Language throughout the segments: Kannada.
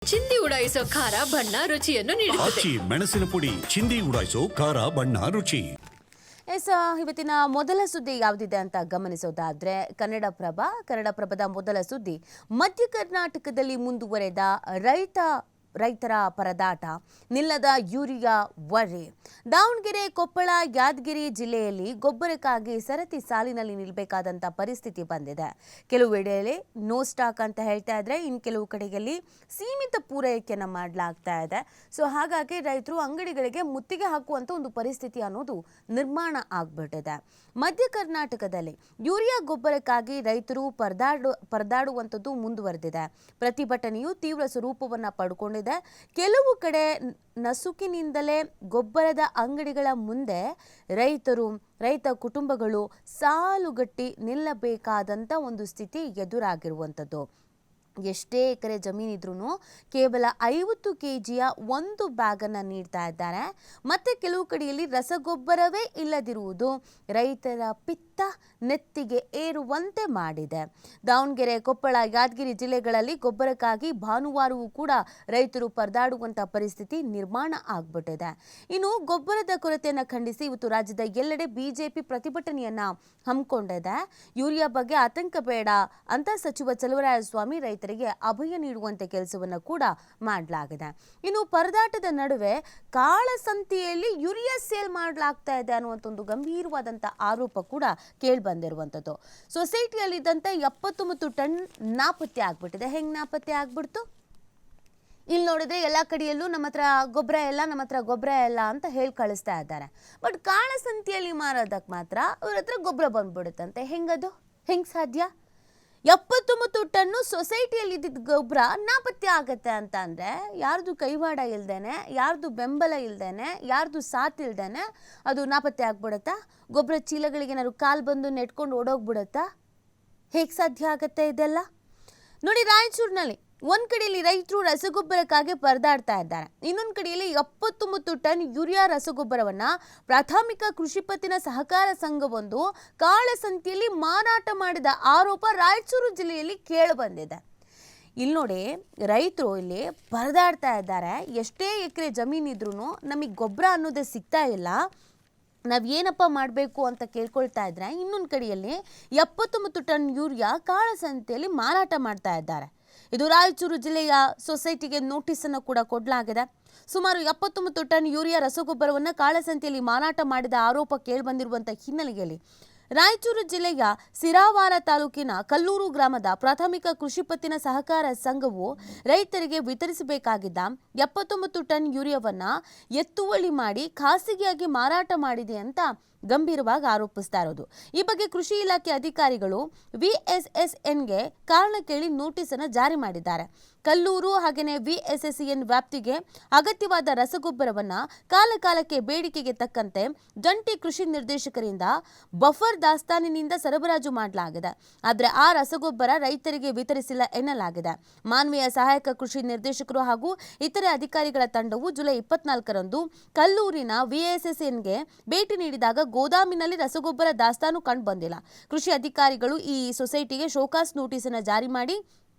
ಚಿಂದಿ ಉಡಾಯಿಸೋ ಖಾರ ಬಣ್ಣ ರುಚಿಯನ್ನು ನೀಡುತ್ತದೆ. ಮೆಣಸಿನ ಪುಡಿ ಚಿಂದಿ ಉಡಾಯಿಸೋ ಖಾರ ಬಣ್ಣ ರುಚಿ. ಇವತ್ತಿನ ಮೊದಲ ಸುದ್ದಿ ಯಾವುದಿದೆ ಅಂತ ಗಮನಿಸೋದಾದ್ರೆ ಕನ್ನಡಪ್ರಭದ ಮೊದಲ ಸುದ್ದಿ, ಮಧ್ಯ ಕರ್ನಾಟಕದಲ್ಲಿ ಮುಂದುವರೆದ ರೈತರ ಪರದಾಟ, ನಿಲ್ಲದ ಯೂರಿಯಾ ವರೆ. ದಾವಣಗೆರೆ, ಕೊಪ್ಪಳ, ಯಾದಗಿರಿ ಜಿಲ್ಲೆಯಲ್ಲಿ ಗೊಬ್ಬರಕ್ಕಾಗಿ ಸರತಿ ಸಾಲಿನಲ್ಲಿ ನಿಲ್ಲಬೇಕಾದಂಥ ಪರಿಸ್ಥಿತಿ ಬಂದಿದೆ. ಕೆಲವೆಡೆಯಲ್ಲಿ ನೋ ಸ್ಟಾಕ್ ಅಂತ ಹೇಳ್ತಾ ಇದ್ರೆ, ಇನ್ನು ಕೆಲವು ಕಡೆಯಲ್ಲಿ ಸೀಮಿತ ಪೂರೈಕೆಯನ್ನು ಮಾಡಲಾಗ್ತಾ ಇದೆ. ಸೊ ಹಾಗಾಗಿ ರೈತರು ಅಂಗಡಿಗಳಿಗೆ ಮುತ್ತಿಗೆ ಹಾಕುವಂಥ ಒಂದು ಪರಿಸ್ಥಿತಿ ಅನ್ನೋದು ನಿರ್ಮಾಣ ಆಗ್ಬಿಟ್ಟಿದೆ. ಮಧ್ಯ ಕರ್ನಾಟಕದಲ್ಲಿ ಯೂರಿಯಾ ಗೊಬ್ಬರಕ್ಕಾಗಿ ರೈತರು ಪರದಾಡುವಂಥದ್ದು ಮುಂದುವರೆದಿದೆ. ಪ್ರತಿಭಟನೆಯು ತೀವ್ರ ಸ್ವರೂಪವನ್ನು ಪಡ್ಕೊಂಡಿದೆ. ಕೆಲವು ಕಡೆ ನಸುಕಿನಿಂದಲೇ ಗೊಬ್ಬರದ ಅಂಗಡಿಗಳ ಮುಂದೆ ರೈತ ಕುಟುಂಬಗಳು ಸಾಲುಗಟ್ಟಿ ನಿಲ್ಲಬೇಕಾದಂಥ ಒಂದು ಸ್ಥಿತಿ ಎದುರಾಗಿರುವಂಥದ್ದು. ಎಷ್ಟೇ ಎಕರೆ ಜಮೀನಿದ್ರೂ ಕೇವಲ 50 kgಯ ಒಂದು ಬ್ಯಾಗನ್ನು ನೀಡ್ತಾ ಇದ್ದಾರೆ. ಮತ್ತೆ ಕೆಲವು ಕಡೆಯಲ್ಲಿ ರಸಗೊಬ್ಬರವೇ ಇಲ್ಲದಿರುವುದು ರೈತರ ಪಿತ್ತ ನೆತ್ತಿಗೆ ಏರುವಂತೆ ಮಾಡಿದೆ. ದಾವಣಗೆರೆ, ಕೊಪ್ಪಳ, ಯಾದಗಿರಿ ಜಿಲ್ಲೆಗಳಲ್ಲಿ ಗೊಬ್ಬರಕ್ಕಾಗಿ ಭಾನುವಾರವೂ ಕೂಡ ರೈತರು ಪರದಾಡುವಂಥ ಪರಿಸ್ಥಿತಿ ನಿರ್ಮಾಣ ಆಗ್ಬಿಟ್ಟಿದೆ. ಇನ್ನು ಗೊಬ್ಬರದ ಕೊರತೆಯನ್ನು ಖಂಡಿಸಿ ಇವತ್ತು ರಾಜ್ಯದ ಎಲ್ಲೆಡೆ ಬಿಜೆಪಿ ಪ್ರತಿಭಟನೆಯನ್ನ ಹಮ್ಮಿಕೊಂಡಿದೆ. ಯೂರಿಯಾ ಬಗ್ಗೆ ಆತಂಕ ಬೇಡ ಅಂತ ಸಚಿವ ಚಲುವರಾಯಸ್ವಾಮಿ ರೈತರಿಗೆ ಅಭಯ ನೀಡುವಂತೆ ಕೆಲಸವನ್ನು ಕೂಡ ಮಾಡಲಾಗಿದೆ. ಇನ್ನು ಪರದಾಟದ ನಡುವೆ ಕಾಳಸಂತೆಯಲ್ಲಿ ಯೂರಿಯಾ ಸೇಲ್ ಮಾಡಲಾಗ್ತಾ ಇದೆ ಅನ್ನುವಂಥ ಒಂದು ಗಂಭೀರವಾದಂಥ ಆರೋಪ ಕೂಡ ಕೇಳಿ ಬಂದಿರುವಂಥದ್ದು. ಸೊಸೈಟಿಯಲ್ಲಿದ್ದಂಥ 79 ಟನ್ ನಾಪತ್ತೆ ಆಗ್ಬಿಟ್ಟಿದೆ. ಹೆಂಗ್ ನಾಪತ್ತೆ ಆಗ್ಬಿಡ್ತು? ಇಲ್ಲಿ ನೋಡಿದ್ರೆ ಎಲ್ಲ ಕಡೆಯಲ್ಲೂ ನಮ್ಮ ಹತ್ರ ಗೊಬ್ಬರ ಇಲ್ಲ ಅಂತ ಹೇಳಿ ಕಳಿಸ್ತಾ ಇದ್ದಾರೆ. ಬಟ್ ಕಾಳಸಂತೆಯಲ್ಲಿ ಮಾರೋದಕ್ಕೆ ಮಾತ್ರ ಅವ್ರ ಹತ್ರ ಗೊಬ್ಬರ ಬಂದ್ಬಿಡುತ್ತಂತೆ. ಹೆಂಗ್ ಸಾಧ್ಯ? 79 ಟನ್ನು ಸೊಸೈಟಿಯಲ್ಲಿ ಇದ್ದಿದ್ದ ಗೊಬ್ಬರ ನಾಪತ್ತೆ ಆಗತ್ತೆ ಅಂತ ಅಂದರೆ, ಯಾರ್ದು ಕೈವಾಡ ಇಲ್ದೇನೆ, ಯಾರ್ದು ಬೆಂಬಲ ಇಲ್ದೇನೆ, ಯಾರ್ದು ಸಾಥ್ ಇಲ್ದೇನೆ ಅದು ನಾಪತ್ತೆ ಆಗ್ಬಿಡುತ್ತಾ? ಗೊಬ್ಬರ ಚೀಲಗಳಿಗೆ ಏನಾದ್ರು ಕಾಲು ಬಂದು ನೆಟ್ಕೊಂಡು ಓಡೋಗ್ಬಿಡುತ್ತಾ? ಹೇಗೆ ಸಾಧ್ಯ ಆಗತ್ತೆ ಇದೆಲ್ಲ? ನೋಡಿ, ರಾಯಚೂರಿನಲ್ಲಿ ಒಂದು ಕಡೆಯಲ್ಲಿ ರೈತರು ರಸಗೊಬ್ಬರಕ್ಕಾಗಿ ಪರದಾಡ್ತಾ ಇದ್ದಾರೆ. ಇನ್ನೊಂದು ಕಡೆಯಲ್ಲಿ 79 ಟನ್ ಯೂರಿಯಾ ರಸಗೊಬ್ಬರವನ್ನು ಪ್ರಾಥಮಿಕ ಕೃಷಿ ಪತ್ತಿನ ಸಹಕಾರ ಸಂಘವೊಂದು ಕಾಳಸಂತೆಯಲ್ಲಿ ಮಾರಾಟ ಮಾಡಿದ ಆರೋಪ ರಾಯಚೂರು ಜಿಲ್ಲೆಯಲ್ಲಿ ಕೇಳಿಬಂದಿದೆ. ಇಲ್ಲಿ ನೋಡಿ, ರೈತರು ಇಲ್ಲಿ ಪರದಾಡ್ತಾ ಇದ್ದಾರೆ. ಎಷ್ಟೇ ಎಕರೆ ಜಮೀನಿದ್ರೂ ನಮಗೆ ಗೊಬ್ಬರ ಅನ್ನೋದೇ ಸಿಗ್ತಾ ಇಲ್ಲ, ನಾವು ಏನಪ್ಪ ಮಾಡಬೇಕು ಅಂತ ಕೇಳ್ಕೊಳ್ತಾ ಇದ್ರೆ, ಇನ್ನೊಂದು ಕಡೆಯಲ್ಲಿ 79 ಟನ್ ಯೂರಿಯಾ ಕಾಳಸಂತೆಯಲ್ಲಿ ಮಾರಾಟ ಮಾಡ್ತಾ ಇದ್ದಾರೆ. ಇದು ರಾಯಚೂರು ಜಿಲ್ಲೆಯ ಸೊಸೈಟಿಗೆ ನೋಟಿಸನ್ನು ಕೂಡ ಕೊಡಲಾಗಿದೆ. ಸುಮಾರು 79 ಟನ್ ಯೂರಿಯಾ ರಸಗೊಬ್ಬರವನ್ನು ಕಾಳಸಂತೆಯಲ್ಲಿ ಮಾರಾಟ ಮಾಡಿದ ಆರೋಪ ಕೇಳಿಬಂದಿರುವಂಥ ಹಿನ್ನೆಲೆಯಲ್ಲಿ ರಾಯಚೂರು ಜಿಲ್ಲೆಯ ಸಿರಾವಾರ ತಾಲೂಕಿನ ಕಲ್ಲೂರು ಗ್ರಾಮದ ಪ್ರಾಥಮಿಕ ಕೃಷಿ ಪತ್ತಿನ ಸಹಕಾರ ಸಂಘವು ರೈತರಿಗೆ ವಿತರಿಸಬೇಕಾಗಿದ್ದ 79 ಟನ್ ಯೂರಿಯಾವನ್ನು ಎತ್ತುವಳಿ ಮಾಡಿ ಖಾಸಗಿಯಾಗಿ ಮಾರಾಟ ಮಾಡಿದೆ ಅಂತ ಗಂಭೀರವಾಗಿ ಆರೋಪಿಸ್ತಾ ಇರೋದು. ಈ ಬಗ್ಗೆ ಕೃಷಿ ಇಲಾಖೆ ಅಧಿಕಾರಿಗಳು ವಿಎಸ್ಎಸ್ಎನ್ಗೆ ಕಾರಣ ಕೇಳಿ ನೋಟಿಸ್ ಅನ್ನು ಜಾರಿ ಮಾಡಿದ್ದಾರೆ. ಕಲ್ಲೂರು ಹಾಗೆಯೇ ವಿಎಸ್ಎಸ್ಎನ್ ವ್ಯಾಪ್ತಿಗೆ ಅಗತ್ಯವಾದ ರಸಗೊಬ್ಬರವನ್ನು ಕಾಲಕಾಲಕ್ಕೆ ಬೇಡಿಕೆಗೆ ತಕ್ಕಂತೆ ಜಂಟಿ ಕೃಷಿ ನಿರ್ದೇಶಕರಿಂದ ಬಫರ್ ದಾಸ್ತಾನಿನಿಂದ ಸರಬರಾಜು ಮಾಡಲಾಗಿದೆ. ಆದರೆ ಆ ರಸಗೊಬ್ಬರ ರೈತರಿಗೆ ವಿತರಿಸಿಲ್ಲ ಎನ್ನಲಾಗಿದೆ. ಮಾನ್ವೀಯ ಸಹಾಯಕ ಕೃಷಿ ನಿರ್ದೇಶಕರು ಹಾಗೂ ಇತರೆ ಅಧಿಕಾರಿಗಳ ತಂಡವು ಜುಲೈ 24ರಂದು ಕಲ್ಲೂರಿನ ವಿಎಸ್ಎಸ್ಎನ್ಗೆ ಭೇಟಿ ನೀಡಿದಾಗ ಗೋದಾಮಿನಲ್ಲಿ ರಸಗೊಬ್ಬರ ದಾಸ್ತಾನು ಕಂಡು ಬಂದಿಲ್ಲ. ಕೃಷಿ ಅಧಿಕಾರಿಗಳು ಈ ಸೊಸೈಟಿಗೆ ಶೋಕಾಸ್ ನೋಟಿಸ್ ಅನ್ನು ಜಾರಿ ಮಾಡಿ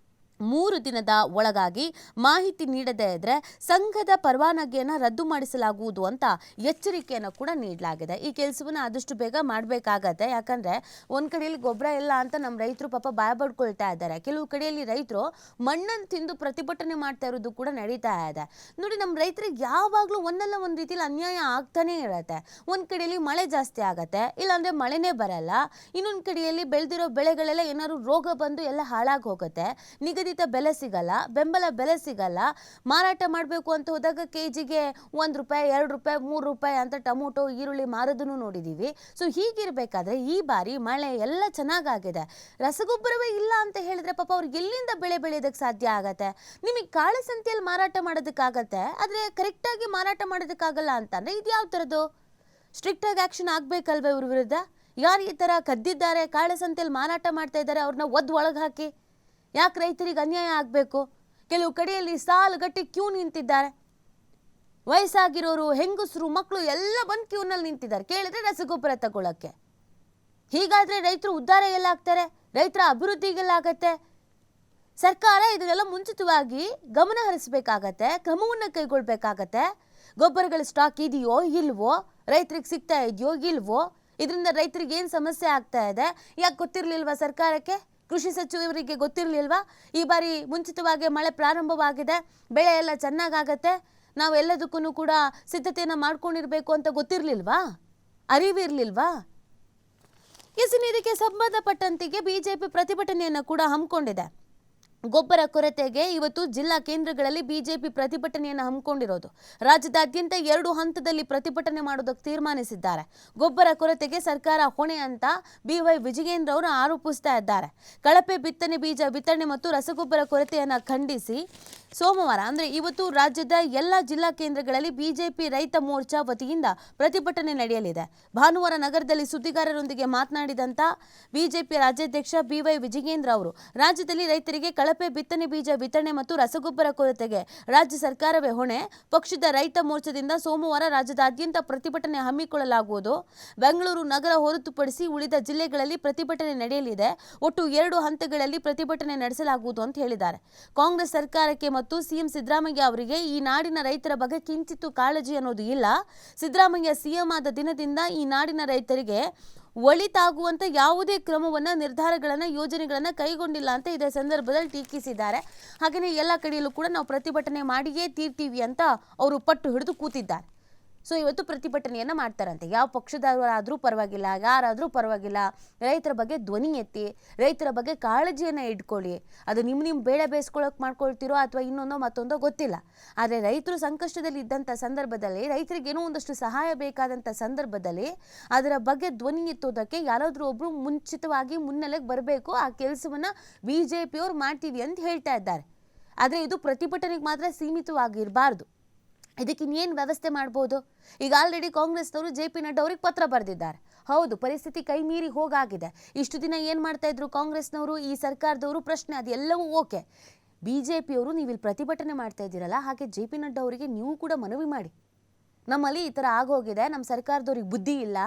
3 ದಿನದ ಒಳಗಾಗಿ ಮಾಹಿತಿ ನೀಡದೇ ಇದ್ರೆ ಸಂಘದ ಪರವಾನಗಿಯನ್ನು ರದ್ದು ಮಾಡಿಸಲಾಗುವುದು ಅಂತ ಎಚ್ಚರಿಕೆಯನ್ನು ಕೂಡ ನೀಡಲಾಗಿದೆ. ಈ ಕೆಲಸವನ್ನು ಆದಷ್ಟು ಬೇಗ ಮಾಡಬೇಕಾಗತ್ತೆ. ಯಾಕಂದ್ರೆ ಒಂದ್ ಕಡೆಯಲ್ಲಿ ಗೊಬ್ಬರ ಇಲ್ಲ ಅಂತ ನಮ್ಮ ರೈತರು ಪಾಪ ಭಯ ಪಡ್ಕೊಳ್ತಾ ಇದ್ದಾರೆ. ಕೆಲವು ಕಡೆಯಲ್ಲಿ ರೈತರು ಮಣ್ಣನ್ನು ತಿಂದು ಪ್ರತಿಭಟನೆ ಮಾಡ್ತಾ ಇರೋದು ಕೂಡ ನಡೀತಾ ಇದೆ. ನೋಡಿ, ನಮ್ಮ ರೈತರಿಗೆ ಯಾವಾಗಲೂ ಒಂದಲ್ಲ ಒಂದು ರೀತಿಯಲ್ಲಿ ಅನ್ಯಾಯ ಆಗ್ತಾನೆ ಇರುತ್ತೆ. ಒಂದ್ ಕಡೆಯಲ್ಲಿ ಮಳೆ ಜಾಸ್ತಿ ಆಗತ್ತೆ, ಇಲ್ಲಾಂದ್ರೆ ಮಳೆನೇ ಬರಲ್ಲ. ಇನ್ನೊಂದು ಕಡೆಯಲ್ಲಿ ಬೆಳೆದಿರೋ ಬೆಳೆಗಳೆಲ್ಲ ಏನಾದ್ರು ರೋಗ ಬಂದು ಎಲ್ಲ ಹಾಳಾಗಿ ಹೋಗುತ್ತೆ. ನಿಗದಿತ ಬೆಲೆ ಸಿಗಲ್ಲ, ಬೆಂಬಲ ಬೆಲೆ ಸಿಗಲ್ಲ. ಮಾರಾಟ ಮಾಡಬೇಕು ಅಂತ ಹೋದಾಗ ಕೆಜಿಗೆ 1 ರೂಪಾಯಿ, 2 ರೂಪಾಯಿ, 3 ರೂಪಾಯಿ ಅಂತ ಟೊಮೊಟೊ, ಈರುಳ್ಳಿ ಮಾರೋದನ್ನು ನೋಡಿದೀವಿ. ಸೊ ಹೀಗಿರ್ಬೇಕಾದ್ರೆ ಈ ಬಾರಿ ಮಳೆ ಎಲ್ಲ ಚೆನ್ನಾಗಾಗಿದೆ, ರಸಗೊಬ್ಬರವೇ ಇಲ್ಲ ಅಂತ ಹೇಳಿದ್ರೆ ಪಾಪ ಅವ್ರಿಗೆ ಎಲ್ಲಿಂದ ಬೆಳೆ ಬೆಳೆಯೋದಕ್ಕೆ ಸಾಧ್ಯ ಆಗತ್ತೆ? ನಿಮಗೆ ಕಾಳಸಂತೆಯಲ್ಲಿ ಮಾರಾಟ ಮಾಡೋದಕ್ಕಾಗತ್ತೆ, ಆದರೆ ಕರೆಕ್ಟಾಗಿ ಮಾರಾಟ ಮಾಡೋದಕ್ಕಾಗಲ್ಲ ಅಂತಂದ್ರೆ ಇದು ಯಾವ ಥರದ್ದು? ಸ್ಟ್ರಿಕ್ಟ್ ಆಗಿ ಆಕ್ಷನ್ ಆಗ್ಬೇಕಲ್ವೇ ಇವ್ರ ವಿರುದ್ಧ? ಯಾರು ಈ ಥರ ಕದ್ದಿದ್ದಾರೆ, ಕಾಳಸಂತೆಯಲ್ಲಿ ಮಾರಾಟ ಮಾಡ್ತಾ ಇದ್ದಾರೆ, ಅವ್ರನ್ನ ಒಳಗೆ ಹಾಕಿ. ಯಾಕೆ ರೈತರಿಗೆ ಅನ್ಯಾಯ ಆಗಬೇಕು? ಕೆಲವು ಕಡೆಯಲ್ಲಿ ಸಾಲುಗಟ್ಟಿ ಕ್ಯೂ ನಿಂತಿದ್ದಾರೆ. ವಯಸ್ಸಾಗಿರೋರು, ಹೆಂಗಸರು, ಮಕ್ಕಳು ಎಲ್ಲ ಬಂದು ಕ್ಯೂನಲ್ಲಿ ನಿಂತಿದ್ದಾರೆ ಕೇಳಿದ್ರೆ ರಸಗೊಬ್ಬರ ತಗೊಳ್ಳೋಕ್ಕೆ. ಹೀಗಾದ್ರೆ ರೈತರು ಉದ್ಧಾರ ಎಲ್ಲ ಆಗ್ತಾರೆ? ರೈತರ ಅಭಿವೃದ್ಧಿಗೆಲ್ಲ ಆಗತ್ತೆ? ಸರ್ಕಾರ ಇದನ್ನೆಲ್ಲ ಮುಂಚಿತವಾಗಿ ಗಮನ ಹರಿಸಬೇಕಾಗತ್ತೆ, ಕ್ರಮವನ್ನು ಕೈಗೊಳ್ಬೇಕಾಗತ್ತೆ. ಗೊಬ್ಬರಗಳ ಸ್ಟಾಕ್ ಇದೆಯೋ ಇಲ್ವೋ, ರೈತರಿಗೆ ಸಿಗ್ತಾ ಇದೆಯೋ ಇಲ್ವೋ, ಇದರಿಂದ ರೈತರಿಗೆ ಏನು ಸಮಸ್ಯೆ ಆಗ್ತಾ ಇದೆ, ಯಾಕೆ ಗೊತ್ತಿರಲಿಲ್ವಾ ಸರ್ಕಾರಕ್ಕೆ? ಕೃಷಿ ಸಚಿವರಿಗೆ ಗೊತ್ತಿರಲಿಲ್ವಾ? ಈ ಬಾರಿ ಮುಂಚಿತವಾಗಿ ಮಳೆ ಪ್ರಾರಂಭವಾಗಿದೆ, ಬೆಳೆ ಎಲ್ಲ ಚೆನ್ನಾಗಾಗತ್ತೆ, ನಾವು ಎಲ್ಲದಕ್ಕೂ ಕೂಡ ಸಿದ್ಧತೆಯನ್ನು ಮಾಡ್ಕೊಂಡಿರ್ಬೇಕು ಅಂತ ಗೊತ್ತಿರಲಿಲ್ವಾ? ಅರಿವಿರಲಿಲ್ವಾ? ಇದಕ್ಕೆ ಸಂಬಂಧಪಟ್ಟಂತೆಗೆ ಬಿಜೆಪಿ ಪ್ರತಿಭಟನೆಯನ್ನು ಕೂಡ ಹಮ್ಮಿಕೊಂಡಿದೆ. ಗೊಬ್ಬರ ಕೊರತೆಗೆ ಇವತ್ತು ಜಿಲ್ಲಾ ಕೇಂದ್ರಗಳಲ್ಲಿ ಬಿಜೆಪಿ ಪ್ರತಿಭಟನೆಯನ್ನು ಹಮ್ಮಿಕೊಂಡಿರೋದು. ರಾಜ್ಯದಾದ್ಯಂತ 2 ಹಂತದಲ್ಲಿ ಪ್ರತಿಭಟನೆ ಮಾಡೋದಕ್ಕೆ ತೀರ್ಮಾನಿಸಿದ್ದಾರೆ. ಗೊಬ್ಬರ ಕೊರತೆಗೆ ಸರ್ಕಾರ ಹೊಣೆ ಅಂತ BY ವಿಜಯೇಂದ್ರ ಅವರು ಆರೋಪಿಸ್ತಾ ಇದ್ದಾರೆ. ಕಳಪೆ ಬಿತ್ತನೆ ಬೀಜ ವಿತರಣೆ ಮತ್ತು ರಸಗೊಬ್ಬರ ಕೊರತೆಯನ್ನು ಖಂಡಿಸಿ ಸೋಮವಾರ ಅಂದರೆ ಇವತ್ತು ರಾಜ್ಯದ ಎಲ್ಲ ಜಿಲ್ಲಾ ಕೇಂದ್ರಗಳಲ್ಲಿ ಬಿಜೆಪಿ ರೈತ ಮೋರ್ಚಾ ವತಿಯಿಂದ ಪ್ರತಿಭಟನೆ ನಡೆಯಲಿದೆ. ಭಾನುವಾರ ನಗರದಲ್ಲಿ ಸುದ್ದಿಗಾರರೊಂದಿಗೆ ಮಾತನಾಡಿದಂಥ ಬಿಜೆಪಿ ರಾಜ್ಯಾಧ್ಯಕ್ಷ BY ವಿಜಯೇಂದ್ರ ಅವರು ರಾಜ್ಯದಲ್ಲಿ ರೈತರಿಗೆ ಕಳಪೆ ಬಿತ್ತನೆ ಬೀಜ ವಿತರಣೆ ಮತ್ತು ರಸಗೊಬ್ಬರ ಕೊರತೆಗೆ ರಾಜ್ಯ ಸರ್ಕಾರವೇ ಹೊಣೆ. ಪಕ್ಷದ ರೈತ ಮೋರ್ಚಾದಿಂದ ಸೋಮವಾರ ರಾಜ್ಯದಾದ್ಯಂತ ಪ್ರತಿಭಟನೆ ಹಮ್ಮಿಕೊಳ್ಳಲಾಗುವುದು. ಬೆಂಗಳೂರು ನಗರ ಹೊರತುಪಡಿಸಿ ಉಳಿದ ಜಿಲ್ಲೆಗಳಲ್ಲಿ ಪ್ರತಿಭಟನೆ ನಡೆಯಲಿದೆ. ಒಟ್ಟು 2 ಹಂತಗಳಲ್ಲಿ ಪ್ರತಿಭಟನೆ ನಡೆಸಲಾಗುವುದು ಅಂತ ಹೇಳಿದ್ದಾರೆ. ಕಾಂಗ್ರೆಸ್ ಸರ್ಕಾರಕ್ಕೆ ಮತ್ತು ಸಿಎಂ ಸಿದ್ದರಾಮಯ್ಯ ಅವರಿಗೆ ಈ ನಾಡಿನ ರೈತರ ಬಗ್ಗೆ ಕಿಂಚಿತ್ತೂ ಕಾಳಜಿ ಅನ್ನೋದು ಇಲ್ಲ. ಸಿದ್ದರಾಮಯ್ಯ ಸಿಎಂ ಆದ ದಿನದಿಂದ ಈ ನಾಡಿನ ರೈತರಿಗೆ ಒಳಿತಾಗುವಂತ ಯಾವುದೇ ಕ್ರಮವನ್ನು, ನಿರ್ಧಾರಗಳನ್ನು, ಯೋಜನೆಗಳನ್ನು ಕೈಗೊಂಡಿಲ್ಲ ಅಂತ ಇದೇ ಸಂದರ್ಭದಲ್ಲಿ ಟೀಕಿಸಿದ್ದಾರೆ. ಹಾಗೆಯೇ ಎಲ್ಲ ಕಡೆಯಲ್ಲೂ ಕೂಡ ನಾವು ಪ್ರತಿಭಟನೆ ಮಾಡಿಯೇ ತೀರ್ತೀವಿ ಅಂತ ಅವರು ಪಟ್ಟು ಹಿಡಿದು ಕೂತಿದ್ದಾರೆ. ಸೊ ಇವತ್ತು ಪ್ರತಿಭಟನೆಯನ್ನು ಮಾಡ್ತಾರಂತೆ. ಯಾವ ಪಕ್ಷದವರಾದರೂ ಪರವಾಗಿಲ್ಲ, ಯಾರಾದರೂ ಪರವಾಗಿಲ್ಲ, ರೈತರ ಬಗ್ಗೆ ಧ್ವನಿ ಎತ್ತಿ, ರೈತರ ಬಗ್ಗೆ ಕಾಳಜಿಯನ್ನು ಇಟ್ಕೊಳ್ಳಿ. ಅದು ನಿಮ್ಮ ಬೇಳೆ ಬೇಯಿಸ್ಕೊಳ್ಳೋಕೆ ಮಾಡ್ಕೊಳ್ತಿರೋ ಅಥವಾ ಇನ್ನೊಂದೋ ಮತ್ತೊಂದೋ ಗೊತ್ತಿಲ್ಲ. ಆದರೆ ರೈತರು ಸಂಕಷ್ಟದಲ್ಲಿ ಇದ್ದಂಥ ಸಂದರ್ಭದಲ್ಲಿ, ರೈತರಿಗೆ ಏನೋ ಒಂದಷ್ಟು ಸಹಾಯ ಬೇಕಾದಂಥ ಸಂದರ್ಭದಲ್ಲಿ ಅದರ ಬಗ್ಗೆ ಧ್ವನಿ ಎತ್ತೋದಕ್ಕೆ ಯಾರಾದರೂ ಒಬ್ಬರು ಮುಂಚಿತವಾಗಿ ಮುನ್ನೆಲೆಗೆ ಬರಬೇಕು. ಆ ಕೆಲಸವನ್ನು BJPಯವರು ಮಾಡ್ತೀವಿ ಅಂತ ಹೇಳ್ತಾ ಇದ್ದಾರೆ. ಆದರೆ ಇದು ಪ್ರತಿಭಟನೆಗೆ ಮಾತ್ರ ಸೀಮಿತವಾಗಿರಬಾರ್ದು. ಇದಕ್ಕೆ ಇನ್ನೇನು ವ್ಯವಸ್ಥೆ ಮಾಡ್ಬೋದು? ಈಗ ಆಲ್ರೆಡಿ ಕಾಂಗ್ರೆಸ್ನವರು JP ನಡ್ಡಾ ಅವ್ರಿಗೆ ಪತ್ರ ಬರೆದಿದ್ದಾರೆ. ಹೌದು, ಪರಿಸ್ಥಿತಿ ಕೈ ಮೀರಿ ಹೋಗಾಗಿದೆ. ಇಷ್ಟು ದಿನ ಏನು ಮಾಡ್ತಾ ಇದ್ರು ಕಾಂಗ್ರೆಸ್ನವರು, ಈ ಸರ್ಕಾರದವರು? ಪ್ರಶ್ನೆ ಅದೆಲ್ಲವೂ ಓಕೆ. BJPಯವರು ನೀವು ಇಲ್ಲಿ ಪ್ರತಿಭಟನೆ ಮಾಡ್ತಾ ಇದ್ದೀರಲ್ಲ, ಹಾಗೆ JP ನಡ್ಡಾ ಅವರಿಗೆ ನೀವು ಕೂಡ ಮನವಿ ಮಾಡಿ, ನಮ್ಮಲ್ಲಿ ಈ ಥರ ಆಗೋಗಿದೆ, ನಮ್ಮ ಸರ್ಕಾರದವ್ರಿಗೆ ಬುದ್ಧಿ ಇಲ್ಲ,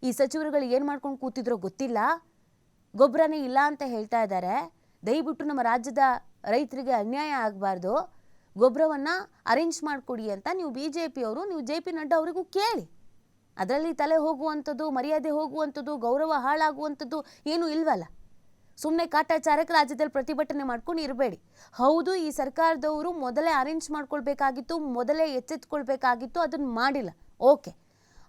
ಈ ಸಚಿವರುಗಳು ಏನು ಮಾಡ್ಕೊಂಡು ಕೂತಿದ್ರೋ ಗೊತ್ತಿಲ್ಲ, ಗೊಬ್ಬರನೇ ಇಲ್ಲ ಅಂತ ಹೇಳ್ತಾ ಇದ್ದಾರೆ, ದಯವಿಟ್ಟು ನಮ್ಮ ರಾಜ್ಯದ ರೈತರಿಗೆ ಅನ್ಯಾಯ ಆಗಬಾರ್ದು, ಗೊಬ್ಬರವನ್ನು ಅರೇಂಜ್ ಮಾಡಿಕೊಡಿ ಅಂತ ನೀವು BJPಯವರು, ನೀವು JP ನಡ್ಡಾ ಅವರಿಗೂ ಕೇಳಿ. ಅದರಲ್ಲಿ ತಲೆ ಹೋಗುವಂಥದ್ದು, ಮರ್ಯಾದೆ ಹೋಗುವಂಥದ್ದು, ಗೌರವ ಹಾಳಾಗುವಂಥದ್ದು ಏನೂ ಇಲ್ವಲ್ಲ. ಸುಮ್ಮನೆ ಕಾಟಾಚಾರಕ್ಕೆ ರಾಜ್ಯದಲ್ಲಿ ಪ್ರತಿಭಟನೆ ಮಾಡ್ಕೊಂಡು ಇರಬೇಡಿ. ಹೌದು, ಈ ಸರ್ಕಾರದವರು ಮೊದಲೇ ಅರೇಂಜ್ ಮಾಡ್ಕೊಳ್ಬೇಕಾಗಿತ್ತು, ಮೊದಲೇ ಎಚ್ಚೆತ್ಕೊಳ್ಬೇಕಾಗಿತ್ತು, ಅದನ್ನು ಮಾಡಿಲ್ಲ. ಓಕೆ,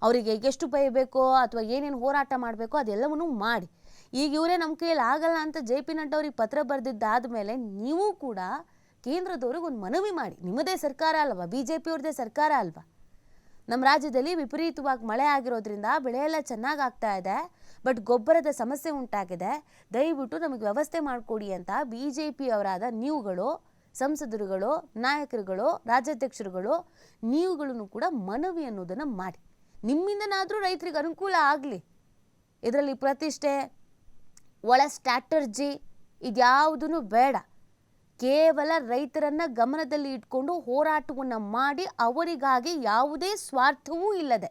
ಅವರಿಗೆ ಎಷ್ಟು ಬಯಬೇಕೋ ಅಥವಾ ಏನೇನು ಹೋರಾಟ ಮಾಡಬೇಕೋ ಅದೆಲ್ಲವನ್ನೂ ಮಾಡಿ. ಈಗ ಇವರೇ ನಮ್ಮ ಕೈಯಲ್ಲಿ ಆಗಲ್ಲ ಅಂತ JP ನಡ್ಡಾ ಅವ್ರಿಗೆ ಪತ್ರ ಬರೆದಿದ್ದಾದ ಮೇಲೆ ನೀವು ಕೂಡ ಕೇಂದ್ರದವ್ರಿಗೆ ಒಂದು ಮನವಿ ಮಾಡಿ. ನಿಮ್ಮದೇ ಸರ್ಕಾರ ಅಲ್ವಾ, BJPಯವ್ರದ್ದೇ ಸರ್ಕಾರ ಅಲ್ವಾ? ನಮ್ಮ ರಾಜ್ಯದಲ್ಲಿ ವಿಪರೀತವಾಗಿ ಮಳೆ ಆಗಿರೋದ್ರಿಂದ ಬೆಳೆ ಎಲ್ಲ ಚೆನ್ನಾಗಿ ಆಗ್ತಾ ಇದೆ, ಬಟ್ ಗೊಬ್ಬರದ ಸಮಸ್ಯೆ ಉಂಟಾಗಿದೆ. ದಯವಿಟ್ಟು ನಮಗೆ ವ್ಯವಸ್ಥೆ ಮಾಡಿಕೊಡಿ ಅಂತ BJPಯವರಾದ ನೀವುಗಳು, ಸಂಸದರುಗಳು, ನಾಯಕರುಗಳು, ರಾಜ್ಯಾಧ್ಯಕ್ಷರುಗಳು, ನೀವುಗಳನ್ನು ಕೂಡ ಮನವಿ ಅನ್ನೋದನ್ನು ಮಾಡಿ. ನಿಮ್ಮಿಂದನಾದರೂ ರೈತರಿಗೆ ಅನುಕೂಲ ಆಗಲಿ. ಇದರಲ್ಲಿ ಪ್ರತಿಷ್ಠೆ, ಒಳ ಸ್ಟ್ರಾಟರ್ಜಿ ಇದ್ಯಾವುದೂ ಬೇಡ. ಕೇವಲ ರೈತರನ್ನ ಗಮನದಲ್ಲಿ ಇಟ್ಕೊಂಡು ಹೋರಾಟವನ್ನು ಮಾಡಿ ಅವರಿಗಾಗಿ ಯಾವುದೇ ಸ್ವಾರ್ಥವೂ ಇಲ್ಲದೆ,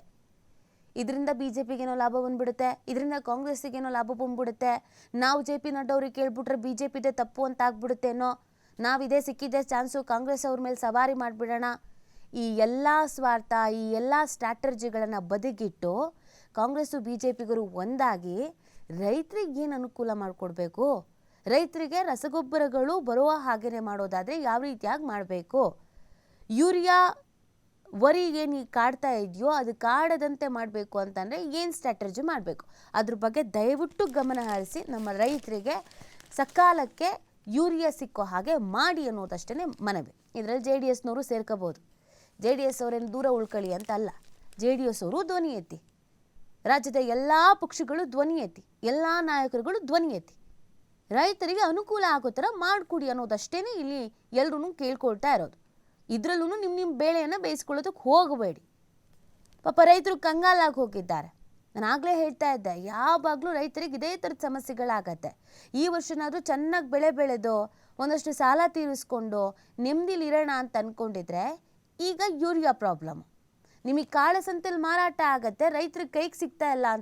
ಇದರಿಂದ BJPಗೇನೋ ಲಾಭ ಬಂದ್ಬಿಡುತ್ತೆ, ಇದರಿಂದ ಕಾಂಗ್ರೆಸ್ಸಿಗೇನೋ ಲಾಭ ಬಂದ್ಬಿಡುತ್ತೆ, ನಾವು JP ನಡ್ಡಾ ಅವ್ರಿಗೆ ಕೇಳ್ಬಿಟ್ರೆ BJPದೇ ತಪ್ಪು ಅಂತ ಆಗ್ಬಿಡುತ್ತೇನೋ, ನಾವಿದೇ ಸಿಕ್ಕಿದ್ದೇ ಚಾನ್ಸು ಕಾಂಗ್ರೆಸ್ ಅವ್ರ ಮೇಲೆ ಸವಾರಿ ಮಾಡಿಬಿಡೋಣ, ಈ ಎಲ್ಲ ಸ್ವಾರ್ಥ, ಈ ಎಲ್ಲ ಸ್ಟ್ರಾಟರ್ಜಿಗಳನ್ನು ಬದಿಗಿಟ್ಟು ಕಾಂಗ್ರೆಸ್ಸು BJPಗರು ಒಂದಾಗಿ ರೈತರಿಗೆ ಏನು ಅನುಕೂಲ ಮಾಡಿಕೊಡ್ಬೇಕು, ರೈತರಿಗೆ ರಸಗೊಬ್ಬರಗಳು ಬರುವ ಹಾಗೆಯೇ ಮಾಡೋದಾದರೆ ಯಾವ ರೀತಿಯಾಗಿ ಮಾಡಬೇಕು, ಯೂರಿಯಾ ವರಿ ಏನು ಕಾಡ್ತಾ ಇದೆಯೋ ಅದು ಕಾಡದಂತೆ ಮಾಡಬೇಕು ಅಂತಂದರೆ ಏನು ಸ್ಟ್ರಾಟರ್ಜಿ ಮಾಡಬೇಕು, ಅದ್ರ ಬಗ್ಗೆ ದಯವಿಟ್ಟು ಗಮನ ಹರಿಸಿ ನಮ್ಮ ರೈತರಿಗೆ ಸಕಾಲಕ್ಕೆ ಯೂರಿಯಾ ಸಿಕ್ಕೋ ಹಾಗೆ ಮಾಡಿ ಅನ್ನೋದಷ್ಟೇ ಮನವಿ. ಇದರಲ್ಲಿ JDSನವರು ಸೇರ್ಕೋಬೋದು. JDS ಅವರೇನು ದೂರ ಉಳ್ಕೊಳ್ಳಿ ಅಂತ ಅಲ್ಲ, JDS ಅವರು ಧ್ವನಿ ಎತ್ತಿ, ರಾಜ್ಯದ ಎಲ್ಲ ಪಕ್ಷಗಳು ಧ್ವನಿ ಎತ್ತಿ, ಎಲ್ಲ ನಾಯಕರುಗಳು ಧ್ವನಿ ಎತ್ತಿ, ರೈತರಿಗೆ ಅನುಕೂಲ ಆಗೋ ಥರ ಮಾಡಿಕೊಡಿ ಅನ್ನೋದಷ್ಟೇ ಇಲ್ಲಿ ಎಲ್ಲರೂ ಕೇಳ್ಕೊಳ್ತಾ ಇರೋದು. ಇದರಲ್ಲೂ ನಿಮ್ಮ ಬೇಳೆಯನ್ನು ಬೇಯಿಸ್ಕೊಳ್ಳೋದಕ್ಕೆ ಹೋಗಬೇಡಿ. ಪಾಪ ರೈತರು ಕಂಗಾಲಾಗಿ ಹೋಗಿದ್ದಾರೆ. ನಾನು ಆಗಲೇ ಹೇಳ್ತಾ ಇದ್ದೆ, ಯಾವಾಗಲೂ ರೈತರಿಗೆ ಇದೇ ಥರದ ಸಮಸ್ಯೆಗಳಾಗತ್ತೆ. ಈ ವರ್ಷನಾದರೂ ಚೆನ್ನಾಗಿ ಬೆಳೆ ಬೆಳೆದು ಒಂದಷ್ಟು ಸಾಲ ತೀರಿಸ್ಕೊಂಡು ನೆಮ್ಮದಿಲಿರೋಣ ಅಂತ ಅಂದ್ಕೊಂಡಿದ್ರೆ ಈಗ ಯೂರಿಯಾ ಪ್ರಾಬ್ಲಮ್. ನಿಮಗೆ ಕಾಳಸಂತೆಯಲ್ಲಿ ಮಾರಾಟ ಆಗತ್ತೆ, ರೈತರಿಗೆ ಕೈಗೆ ಸಿಗ್ತಾ ಇಲ್ಲ ಅಂತ